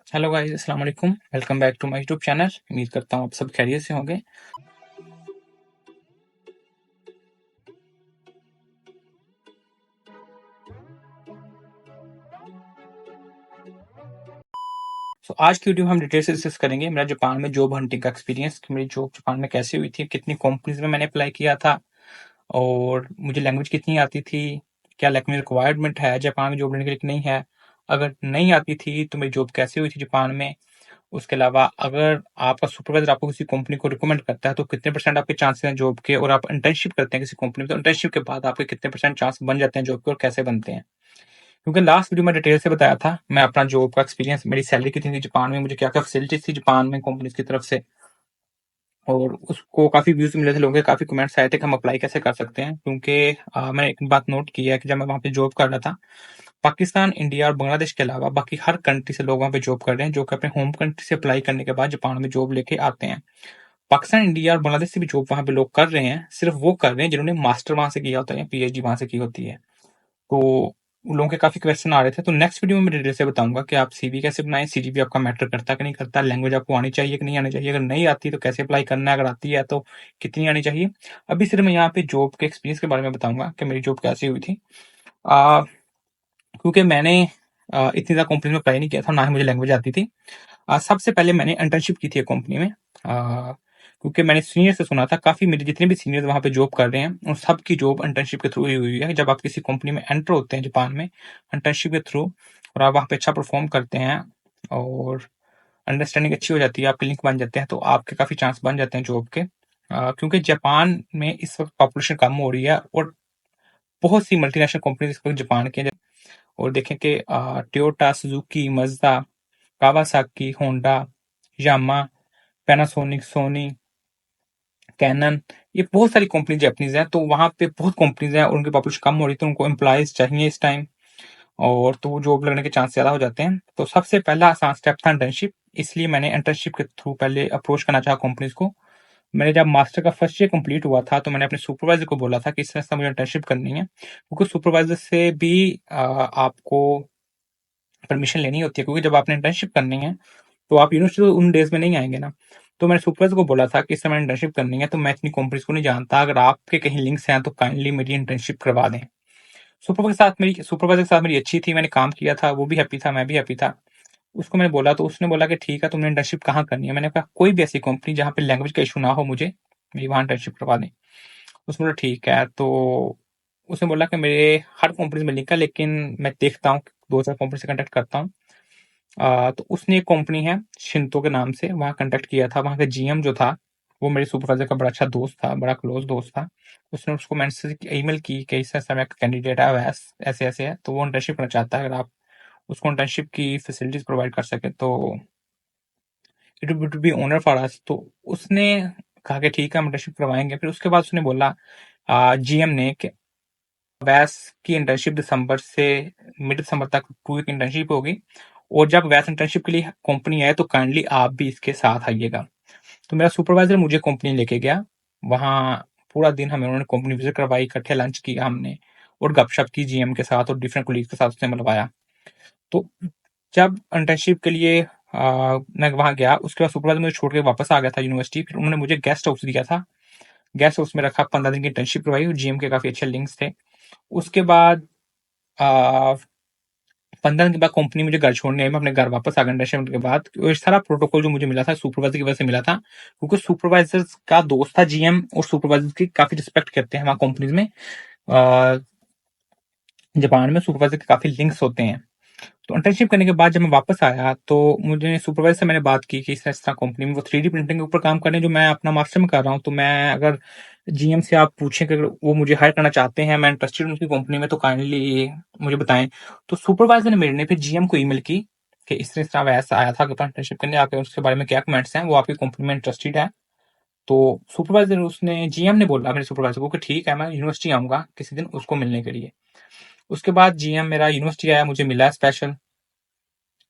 Hello guys, अस्सलाम वालेकुम। Welcome back to my YouTube channel. उम्मीद करता हूँ आप सब खैरियत से होंगे। आज की वीडियो में हम डिटेल से डिस्कस करेंगे मेरा जापान में जॉब हंटिंग का एक्सपीरियंस, कि मेरी जॉब जापान में कैसे हुई थी, कितनी कंपनीज में मैंने अप्लाई किया था और मुझे लैंग्वेज कितनी आती थी, क्या लैंग्वेज रिक्वायरमेंट है जापान में जॉब लेने के लिए कि नहीं है, अगर नहीं आती थी तो मेरी जॉब कैसे हुई थी जापान में। उसके अलावा अगर आपका सुपरवाइजर आपको किसी कंपनी को रिकमेंड करता है तो कितने परसेंट आपके चांसेस हैं जॉब के, और आप इंटर्नशिप करते हैं किसी कंपनी में तो इंटर्नशिप के बाद आपके कितने परसेंट चांस बन जाते हैं जॉब के और कैसे बनते हैं। क्योंकि लास्ट वीडियो में डिटेल से बताया था मैं अपना जॉब का एक्सपीरियंस, मेरी सैलरी कितनी थी जापान में, मुझे क्या क्या फैसिलिटीज थी जापान में कंपनीज की तरफ से, और उसको काफी व्यूज मिले थे, लोगों के काफी कमेंट्स आए थे कि हम अप्लाई कैसे कर सकते हैं। क्योंकि मैंने एक बात नोट की है कि जब मैं वहाँ पे जॉब कर रहा था, पाकिस्तान, इंडिया और बांग्लादेश के अलावा बाकी हर कंट्री से लोग वहाँ पे जॉब कर रहे हैं जो कि अपने होम कंट्री से अप्लाई करने के बाद जापान में जॉब लेके आते हैं। पाकिस्तान, इंडिया और बांग्लादेश से भी जॉब वहाँ पे लोग कर रहे हैं, सिर्फ वो कर रहे हैं जिन्होंने मास्टर वहां से किया होता है या पीएचडी वहां से की होती है। तो उन लोगों के काफी क्वेश्चन आ रहे थे, तो नेक्स्ट वीडियो में मैं डिटेल से बताऊंगा कि आप सीवी कैसे बनाएं, सीजीपी आपका मैटर करता है कि नहीं करता, लैंग्वेज आपको आनी चाहिए कि नहीं आनी चाहिए, अगर नहीं आती तो कैसे अप्लाई करना है, अगर आती है तो कितनी आनी चाहिए। अभी सिर्फ मैं यहाँ पे जॉब के एक्सपीरियंस के बारे में बताऊंगा कि मेरी जॉब कैसी हुई थी। क्योंकि मैंने इतनी ज़्यादा कंपनी में अप्लाई नहीं किया था, ना ही मुझे लैंग्वेज आती थी। सबसे पहले मैंने इंटर्नशिप की थी एक कंपनी में, क्योंकि मैंने सीनियर से सुना था, काफ़ी मेरे जितने भी सीनियर वहाँ पे जॉब कर रहे हैं उन सब की जॉब इंटर्नशिप के थ्रू ही हुई है। जब आप किसी कंपनी में एंटर होते हैं जापान में इंटर्नशिप के थ्रू और आप वहाँ पे अच्छा परफॉर्म करते हैं और अंडरस्टैंडिंग अच्छी हो जाती है, आपके लिंक बन जाते हैं, तो आपके काफ़ी चांस बन जाते हैं जॉब के। क्योंकि जापान में इस वक्त पॉपुलेशन कम हो रही है और बहुत सी मल्टीनेशनल कंपनीज इस वक्त जापान के, और देखें कि टोयोटा, सुजुकी, मज्दा, कावासाकी, होंडा, यामा, पैनासोनिक, सोनी, कैनन, ये बहुत सारी कंपनी जापानीज हैं। तो वहाँ पे बहुत कंपनीज हैं और उनकी पॉपुलेशन कम हो रही है, तो उनको एम्प्लॉयज चाहिए इस टाइम, और तो जॉब लगने के चांस ज़्यादा हो जाते हैं। तो सबसे पहला आसान स्टेप था इंटर्नशिप, इसलिए मैंने इंटर्नशिप के थ्रू पहले अप्रोच करना चाहा कंपनीज को। मैंने जब मास्टर का फर्स्ट ईयर कंप्लीट हुआ था तो मैंने अपने सुपरवाइजर को बोला था कि इस तरह से मुझे इंटर्नशिप करनी है, क्योंकि सुपरवाइजर से भी आपको परमिशन लेनी होती है, क्योंकि जब आपने इंटर्नशिप करनी है तो आप यूनिवर्सिटी तो उन डेज में नहीं आएंगे ना। तो मैंने सुपरवाइजर को बोला था कि इस समय इंटर्नशिप करनी है, तो मैं इतनी कंपनीज को नहीं जानता, अगर आपके कहीं लिंक्स हैं तो काइंडली मेरी इंटर्नशिप करवा दें। सुपरवाइजर के साथ मेरी अच्छी थी, मैंने काम किया था, वो भी हैप्पी था, मैं भी हैप्पी था। उसको मैंने बोला तो उसने बोला कि ठीक है, तुमने इंटर्नशिप कहाँ करनी है। मैंने कहा कोई भी ऐसी कंपनी जहाँ पे लैंग्वेज का इशू ना हो, मुझे मेरी वहाँ इंटर्नशिप करवा दें। उसने बोला ठीक है। तो उसने बोला कि मेरे हर कंपनी में लिंक है, लेकिन मैं देखता हूँ, दो चार कंपनी से कंटेक्ट करता हूँ। तो उसने एक कंपनी है शिंतो के नाम से, वहाँ कंटेक्ट किया था। वहाँ का जीएम जो था वो मेरे सुपरवाइजर का बड़ा अच्छा दोस्त था, बड़ा क्लोज दोस्त था। उसने उसको मैसेज ईमेल की कि इस समय का कैंडिडेट है, ऐसे ऐसे है, तो वो इंटर्नशिप करना चाहता है, अगर आप उसको इंटर्नशिप की फैसिलिटीज प्रोवाइड कर सके तो it would be honour for us. तो उसने कहा कि ठीक है, हम इंटर्नशिप करवाएंगे। फिर उसके बाद उसने बोला जीएम ने कि वैस की इंटर्नशिप दिसंबर से मिड दिसंबर तक 2 वीक इंटर्नशिप होगी, और जब वैस इंटर्नशिप के लिए कंपनी आए तो काइंडली आप भी इसके साथ आइएगा। तो मेरा सुपरवाइजर मुझे कंपनी लेके गया, वहाँ पूरा दिन हमें उन्होंने कंपनी विजिट करवाई, इकट्ठे लंच किया हमने और गपशप की जीएम के साथ और डिफरेंट कोलीग के साथ उसने मिलवाया। तो जब इंटर्नशिप के लिए मैं वहाँ गया, उसके बाद सुपरवाइजर मुझे छोड़ के वापस आ गया था यूनिवर्सिटी। फिर उन्होंने मुझे गेस्ट हाउस दिया था, गेस्ट हाउस में रखा, 15 दिन की इंटर्नशिप करवाई और जीएम के काफी अच्छे लिंक्स थे। उसके बाद 15 दिन के बाद कंपनी मुझे घर छोड़ने आई, मैं अपने घर वापस आ गया इंटर्नशिप के बाद। ये सारा प्रोटोकॉल जो मुझे मिला था सुपरवाइजर की वजह से मिला था, क्योंकि सुपरवाइजर का दोस्त था जीएम और सुपरवाइजर की काफी रिस्पेक्ट करते हैं वहाँ कंपनीज में। जापान में सुपरवाइजर के काफी लिंक्स होते हैं। तो इंटर्नशिप करने के बाद जब मैं वापस आया तो मुझे सुपरवाइजर से मैंने बात की कि इस तरह कंपनी में वो 3D प्रिंटिंग के ऊपर काम कर रहे हैं, जो मैं अपना मास्टर में कर रहा हूँ। तो मैं अगर जीएम से आप पूछें कि अगर वो मुझे हायर करना चाहते हैं, मैं इंटरेस्टेड हूँ उनकी कंपनी में, तो काइंडली मुझे बताएं। तो सुपरवाइजर ने मेरे ने फिर जीएम को ईमेल की कि इस तरह वैसा आया था कि इंटर्नशिप करने आके, उसके बारे में क्या कमेंट्स हैं, वो आपकी कंपनी में इंटरेस्टेड है। तो सुपरवाइजर उसने जीएम ने बोला मेरे सुपरवाइजर को कि ठीक है, मैं यूनिवर्सिटी आऊंगा किसी दिन उसको मिलने के लिए। उसके बाद जीएम मेरा यूनिवर्सिटी आया, मुझे मिला स्पेशल।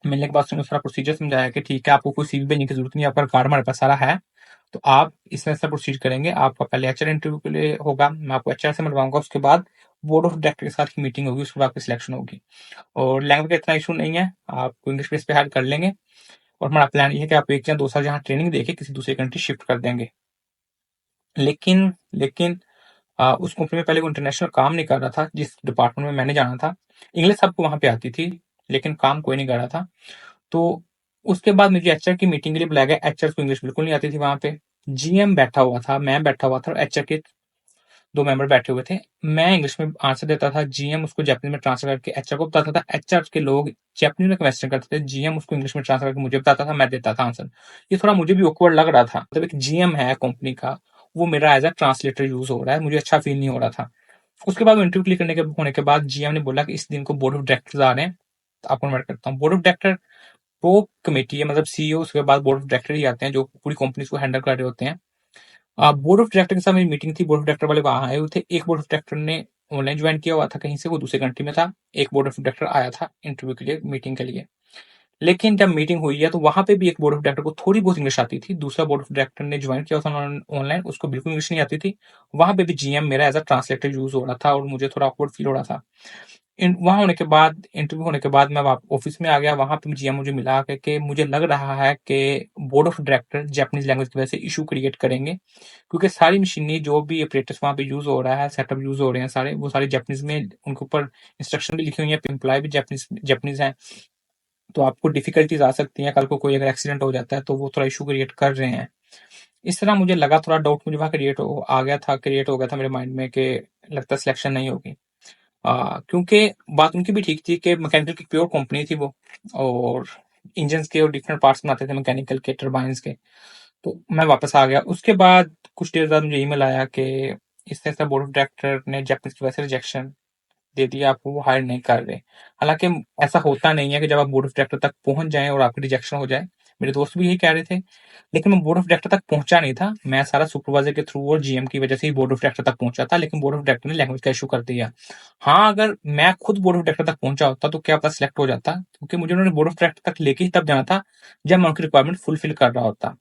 मिलने के बाद उसने सारा प्रोसीजर समझाया कि ठीक है, आपको कोई सीवी भेजने की जरूरत नहीं है, आपका कार्ड हमारे पास सारा है, तो आप इस तरह से प्रोसीड करेंगे। आपका पहले एचआर इंटरव्यू के लिए होगा, मैं आपको एचआर से मिलवाऊंगा, उसके बाद बोर्ड ऑफ डायरेक्टर के साथ की मीटिंग होगी, उसके बाद आपकी सिलेक्शन होगी। और लैंग्वेज का इतना इशू नहीं है, आपको इंग्लिश बेस पे हायर कर लेंगे और हमारा प्लान ये है कि आप 1 या 2 साल यहाँ ट्रेनिंग देके किसी दूसरी कंट्री शिफ्ट कर देंगे। लेकिन लेकिन उस कंपनी में पहले वो इंटरनेशनल काम नहीं कर रहा था, जिस डिपार्टमेंट में मैंने जाना था। इंग्लिश सबको वहाँ पे आती थी, लेकिन काम कोई नहीं कर रहा था। तो उसके बाद मुझे एचआर की मीटिंग के लिए बुलाया गया। एचआर को इंग्लिश बिल्कुल नहीं आती थी वहाँ पे। जीएम बैठा हुआ था, मैं बैठा हुआ था और एचआर के 2 मेंबर बैठे हुए थे। मैं इंग्लिश में आंसर देता था, जीएम उसको जापानीज़ में ट्रांसफर करके एचआर को बताता था। एचआर के लोग जापानीज़ में क्वेश्चन करते थे, जीएम उसको इंग्लिश में ट्रांसफर करके मुझे बताता था, मैं देता था आंसर। ये थोड़ा मुझे भी ऑकवर्ड लग रहा था। मतलब एक जीएम है कंपनी का, वो मेरा एज़ अ ट्रांसलेटर यूज़ हो रहा है, मुझे अच्छा फ़ील नहीं हो रहा था। उसके बाद इंटरव्यू क्लिक करने के होने के बाद जीएम ने बोला कि इस दिन को बोर्ड ऑफ डायरेक्टर्स आ रहे हैं, तो आपको इनवाइट करता हूँ। बोर्ड ऑफ डायरेक्टर वो कमेटी है, मतलब सीईओ, उसके बाद बोर्ड ऑफ डायरेक्टर ही आते हैं जो पूरी कंपनी को हैंडल कर रहे होते हैं। बोर्ड ऑफ डायरेक्टर के साथ मेरी मीटिंग थी, बोर्ड ऑफ डायरेक्टर वाले वहां आए हुए थे। एक बोर्ड ऑफ डायरेक्टर ने ऑनलाइन ज्वाइन किया हुआ था कहीं से, वो दूसरे कंट्री में था। एक बोर्ड ऑफ डायरेक्टर आया था इंटरव्यू के लिए, मीटिंग के लिए। लेकिन जब मीटिंग हुई है तो वहां पे भी एक बोर्ड ऑफ डायरेक्टर को थोड़ी बहुत इंग्लिश आती थी। दूसरा बोर्ड ऑफ डायरेक्टर ने ज्वाइन किया था ऑनलाइन, उसको बिल्कुल इंग्लिश नहीं आती थी। वहां पे भी जीएम मेरा एज अ ट्रांसलेटर यूज हो रहा था और मुझे थोड़ा awkward फील हो रहा था। वहां होने के बाद, इंटरव्यू होने के बाद मैं ऑफिस में आ गया। वहां पे जीएम मुझे मिला कि मुझे लग रहा है कि board of director Japanese language की वजह से इशू क्रिएट करेंगे, क्योंकि सारी मशीनरी जो भी ऑपरेटर्स वहां पे यूज हो रहा है, सेटअप यूज हो रहे हैं सारे, वो सारे जापानीज में, उनके ऊपर इंस्ट्रक्शन भी लिखी हुई है, एम्प्लॉय भी जापानीज जापानीज है। तो आपको डिफिकल्टीज आ सकती हैं, कल को कोई अगर एक्सीडेंट हो जाता है तो वो थोड़ा इशू क्रिएट कर रहे हैं। इस तरह मुझे लगा, थोड़ा डाउट मुझे वहां क्रिएट हो गया था मेरे माइंड में कि लगता है सिलेक्शन नहीं होगी। क्योंकि बात उनकी भी ठीक थी कि मैकेनिकल की प्योर कंपनी थी वो, और इंजन के और डिफरेंट पार्ट्स बनाते थे मैकेनिकल के, टर्बाइंस के। तो मैं वापस आ गया। उसके बाद कुछ देर बाद मुझे ईमेल आया कि इस तरह से बोर्ड ऑफ डायरेक्टर ने जापानीज की वजह से रिजेक्शन दे दिया, आपको वो हायर नहीं कर रहे। हालांकि ऐसा होता नहीं है कि जब आप बोर्ड ऑफ डायरेक्टर तक पहुंच जाएं और आपकी रिजेक्शन हो जाए। मेरे दोस्त भी यही कह रहे थे, लेकिन मैं बोर्ड ऑफ डायरेक्टर तक पहुंचा नहीं था। मैं सारा सुपरवाइजर के थ्रू और जीएम की वजह से ही बोर्ड ऑफ डायरेक्टर तक पहुंचा था, लेकिन बोर्ड ऑफ डायरेक्टर ने लैंग्वेज का इशू कर दिया। हाँ, अगर मैं खुद बोर्ड ऑफ डायरेक्टर तक पहुंचा होता तो क्या पता सिलेक्ट हो जाता, क्योंकि मुझे उन्होंने बोर्ड ऑफ डायरेक्टर तक लेके ही तब जाना था जब मैं उनकी रिक्वायरमेंट फुलफिल कर रहा होता।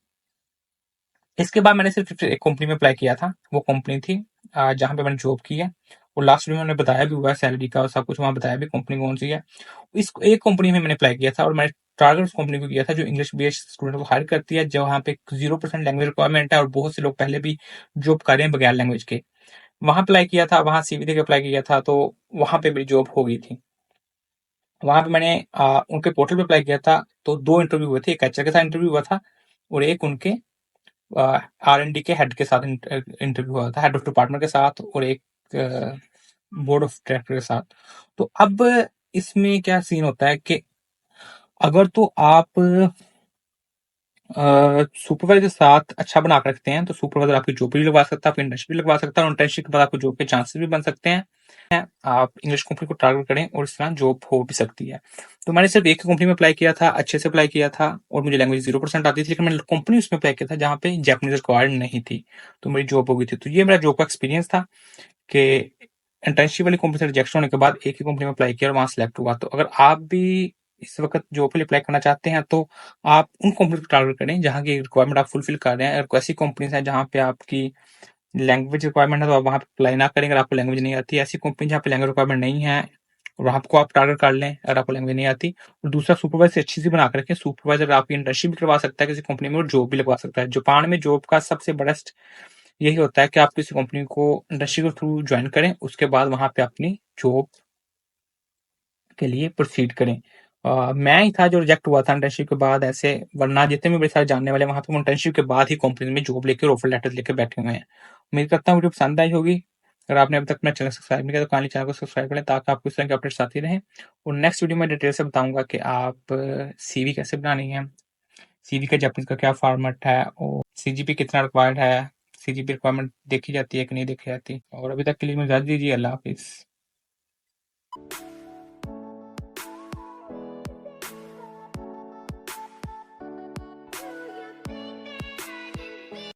इसके बाद मैंने सिर्फ एक कंपनी में अप्लाई किया था। वो कंपनी थी जहाँ पे मैंने जॉब की है, और लास्ट में मैंने बताया भी हुआ है सैलरी का और सब कुछ वहाँ बताया भी कंपनी कौन सी है। इस एक कंपनी में मैंने अप्लाई किया था और मैंने टारगेट उस कंपनी को किया था जो इंग्लिश बेस्ड स्टूडेंट को हायर करती है, जहाँ पे 0% लैंग्वेज रिक्वायरमेंट है और बहुत से लोग पहले भी जॉब कर रहे हैं बगैर लैंग्वेज के। वहाँ अप्लाई किया था, वहाँ सीवी देके अप्लाई किया था, तो वहाँ पे मेरी जॉब हो गई थी। वहाँ पे मैंने उनके पोर्टल पे अप्लाई किया था, तो 2 इंटरव्यू हुए थे। एक एचआर के साथ इंटरव्यू हुआ था और एक उनके आर&डी के हेड के साथ इंटरव्यू हुआ था, हेड ऑफ डिपार्टमेंट के साथ, और एक बोर्ड ऑफ डायरेक्टर के साथ। तो अब इसमें क्या सीन होता है कि अगर तो आप सुपरवाइजर के साथ अच्छा बना के रखते हैं तो सुपरवाइजर आपकी जॉब भी लगवा सकता है, आपकी इंटर्नशिप भी लगवा सकता है, और इंटर्नशिप के बाद आपको जॉब के चांसेस भी बन सकते हैं। आप इंग्लिश कंपनी को टारगेट करें और इस तरह जॉब हो भी सकती है। तो मैंने सिर्फ एक कंपनी में अप्लाई किया था, अच्छे से अप्लाई किया था, और मुझे लैंग्वेज 0% आती थी, लेकिन मैंने कंपनी उसमें अप्लाई किया था जहाँ पे जापानीज रिक्वायर्ड नहीं थी, तो मेरी जॉब हो गई थी। तो ये मेरा जॉब का एक्सपीरियंस था कि इंटर्नशिप वाली कंपनी से रिजेक्शन होने के बाद एक ही कंपनी में अप्लाई किया और वहां सेलेक्ट हुआ। तो अगर आप भी इस वक्त जॉब के लिए अप्लाई करना चाहते हैं तो आप उन कंपनी को टारगेट करें जहाँ की रिक्वायरमेंट आप फुलफिल कर रहे हैं। अगर ऐसी कंपनीज हैं जहाँ पे आपकी लैंग्वेज रिक्वायरमेंट है तो आप वहाँ पे अप्लाई ना करें अगर आपको लैंग्वेज नहीं आती। ऐसी कंपनी जहाँ पे लैंग्वेज रिक्वायरमेंट नहीं है और वहाँ को आप टारगेट कर लें अगर आपको लैंग्वेज नहीं आती। और दूसरा, सुपरवाइजर अच्छी सी बना कर रखें। सुपरवाइजर आपकी इंटर्नशिप भी करवा सकता है किसी कंपनी में और जॉब भी लगवा सकता है। जापान में जॉब का सबसे बेस्ट यही होता है कि आप किसी कंपनी को इंडस्ट्री के थ्रू ज्वाइन करें, उसके बाद वहां पे अपनी जॉब के लिए प्रोसीड करें। मैं ही था जो रिजेक्ट हुआ था इंटर्नशिप के बाद ऐसे, वरना जितने भी बड़े सारे जानने वाले वहां पे इंटर्नशिप के बाद ही कंपनी में जॉब लेकर ऑफर लेटर लेकर बैठे हुए हैं। उम्मीद करता हूँ वीडियो पसंद आई होगी। अगर आपने अभी तक मेरा चैनल सब्सक्राइब नहीं किया तो काइंडली चैनल को सब्सक्राइब करें ताकि आपको इस तरह के अपडेट्स आती रहें। और नेक्स्ट वीडियो में डिटेल से बताऊंगा कि आप सीवी कैसे बनानी है, सीवी का जापानीज का क्या फॉर्मेट है, और सीजीपी कितना रिक्वायर्ड है, सीजीपी रिक्वायरमेंट देखी जाती है कि नहीं देखी जाती। और अभी तक के लिए मुझे इजाजत दीजिए। अल्लाह हाफिज।